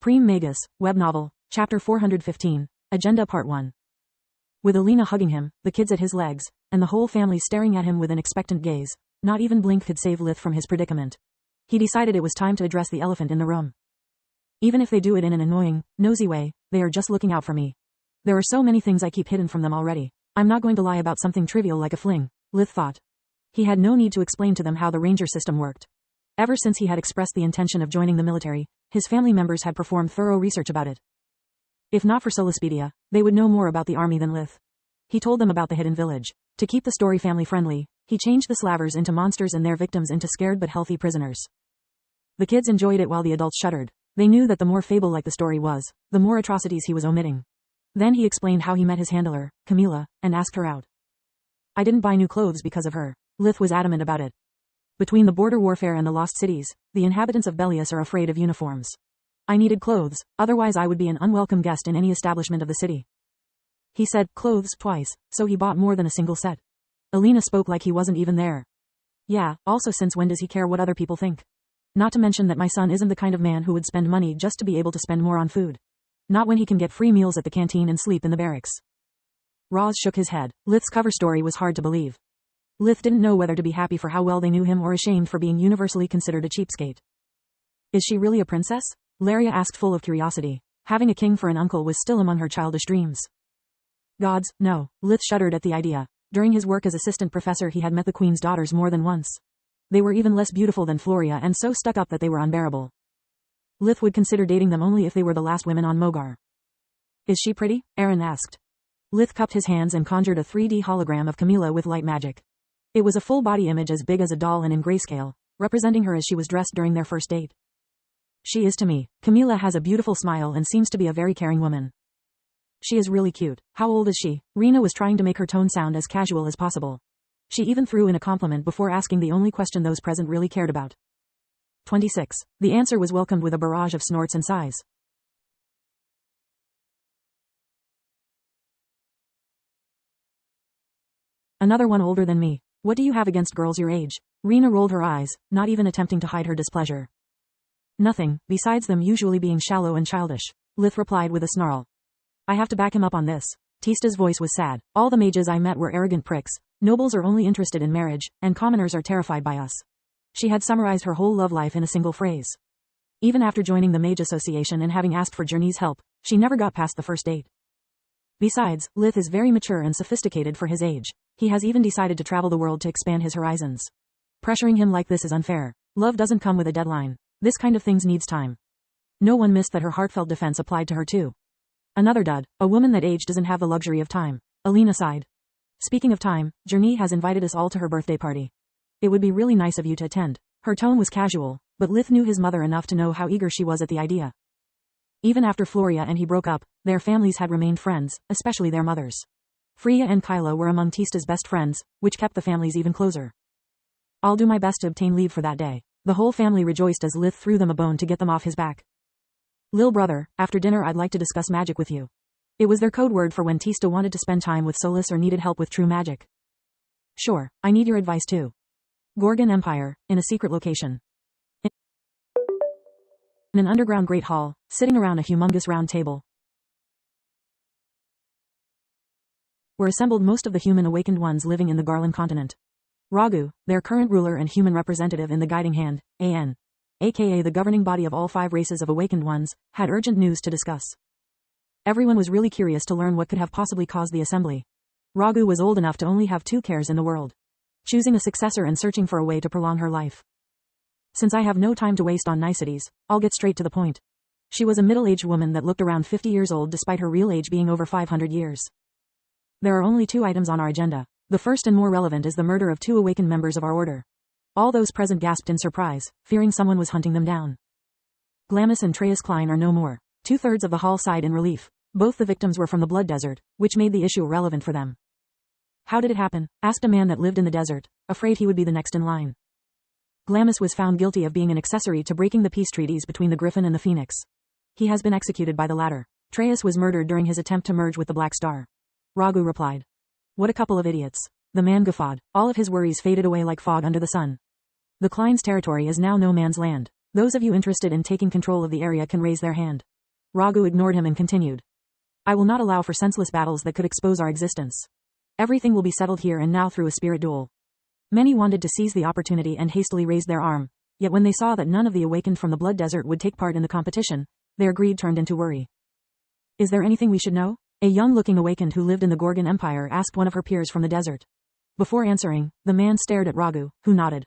Supreme Magus, Web Novel, Chapter 415, Agenda Part 1. With Alina hugging him, the kids at his legs, and the whole family staring at him with an expectant gaze, not even Blink could save Lith from his predicament. He decided it was time to address the elephant in the room. Even if they do it in an annoying, nosy way, they are just looking out for me. There are so many things I keep hidden from them already. I'm not going to lie about something trivial like a fling, Lith thought. He had no need to explain to them how the ranger system worked. Ever since he had expressed the intention of joining the military, his family members had performed thorough research about it. If not for Solispedia, they would know more about the army than Lith. He told them about the hidden village. To keep the story family-friendly, he changed the slavers into monsters and their victims into scared but healthy prisoners. The kids enjoyed it while the adults shuddered. They knew that the more fable-like the story was, the more atrocities he was omitting. Then he explained how he met his handler, Camila, and asked her out. I didn't buy new clothes because of her. Lith was adamant about it. Between the border warfare and the lost cities, the inhabitants of Belius are afraid of uniforms. I needed clothes, otherwise I would be an unwelcome guest in any establishment of the city. He said clothes twice, so he bought more than a single set. Alina spoke like he wasn't even there. Yeah, also since when does he care what other people think? Not to mention that my son isn't the kind of man who would spend money just to be able to spend more on food. Not when he can get free meals at the canteen and sleep in the barracks. Roz shook his head. Lith's cover story was hard to believe. Lith didn't know whether to be happy for how well they knew him or ashamed for being universally considered a cheapskate. Is she really a princess? Laria asked full of curiosity. Having a king for an uncle was still among her childish dreams. Gods, no. Lith shuddered at the idea. During his work as assistant professor he had met the queen's daughters more than once. They were even less beautiful than Floria and so stuck up that they were unbearable. Lith would consider dating them only if they were the last women on Mogar. Is she pretty? Aaron asked. Lith cupped his hands and conjured a 3D hologram of Camila with light magic. It was a full body image as big as a doll and in grayscale, representing her as she was dressed during their first date. She is to me. Camila has a beautiful smile and seems to be a very caring woman. She is really cute. How old is she? Rena was trying to make her tone sound as casual as possible. She even threw in a compliment before asking the only question those present really cared about. 26. The answer was welcomed with a barrage of snorts and sighs. Another one older than me. What do you have against girls your age? Rena rolled her eyes, not even attempting to hide her displeasure. Nothing, besides them usually being shallow and childish. Lith replied with a snarl. I have to back him up on this. Tista's voice was sad. All the mages I met were arrogant pricks. Nobles are only interested in marriage, and commoners are terrified by us. She had summarized her whole love life in a single phrase. Even after joining the Mage Association and having asked for Journey's help, she never got past the first date. Besides, Lith is very mature and sophisticated for his age. He has even decided to travel the world to expand his horizons. Pressuring him like this is unfair. Love doesn't come with a deadline. This kind of things needs time. No one missed that her heartfelt defense applied to her too. Another dud. A woman that age doesn't have the luxury of time. Alina sighed. Speaking of time, Journey has invited us all to her birthday party. It would be really nice of you to attend. Her tone was casual, but Lith knew his mother enough to know how eager she was at the idea. Even after Floria and he broke up, their families had remained friends, especially their mothers. Freya and Kyla were among Tista's best friends, which kept the families even closer. I'll do my best to obtain leave for that day. The whole family rejoiced as Lith threw them a bone to get them off his back. Lil brother, after dinner I'd like to discuss magic with you. It was their code word for when Tista wanted to spend time with Solis or needed help with true magic. Sure, I need your advice too. Gorgon Empire, in a secret location. In an underground great hall, sitting around a humongous round table, were assembled most of the human awakened ones living in the Garland continent. Ragu, their current ruler and human representative in the Guiding Hand, AN, aka the governing body of all 5 races of awakened ones, had urgent news to discuss. Everyone was really curious to learn what could have possibly caused the assembly. Ragu was old enough to only have 2 cares in the world: choosing a successor and searching for a way to prolong her life. Since I have no time to waste on niceties, I'll get straight to the point. She was a middle-aged woman that looked around 50 years old despite her real age being over 500 years. There are only 2 items on our agenda. The first and more relevant is the murder of 2 awakened members of our order. All those present gasped in surprise, fearing someone was hunting them down. Glamis and Treyas Klein are no more. 2/3 of the hall sighed in relief. Both the victims were from the Blood Desert, which made the issue relevant for them. How did it happen? Asked a man that lived in the desert, afraid he would be the next in line. Glamis was found guilty of being an accessory to breaking the peace treaties between the Griffin and the Phoenix. He has been executed by the latter. Treyas was murdered during his attempt to merge with the Black Star. Ragu replied. What a couple of idiots. The man guffawed. All of his worries faded away like fog under the sun. The Klein's territory is now no man's land. Those of you interested in taking control of the area can raise their hand. Raghu ignored him and continued. I will not allow for senseless battles that could expose our existence. Everything will be settled here and now through a spirit duel. Many wanted to seize the opportunity and hastily raised their arm, yet when they saw that none of the awakened from the blood desert would take part in the competition, their greed turned into worry. Is there anything we should know? A young-looking awakened who lived in the Gorgon Empire asked one of her peers from the desert. Before answering, the man stared at Raghu, who nodded.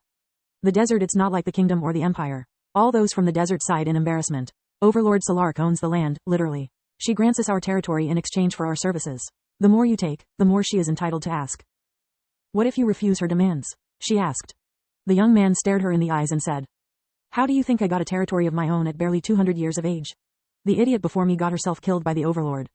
The desert, it's not like the kingdom or the empire. All those from the desert sighed in embarrassment. Overlord Salark owns the land, literally. She grants us our territory in exchange for our services. The more you take, the more she is entitled to ask. What if you refuse her demands? She asked. The young man stared her in the eyes and said, How do you think I got a territory of my own at barely 200 years of age? The idiot before me got herself killed by the Overlord.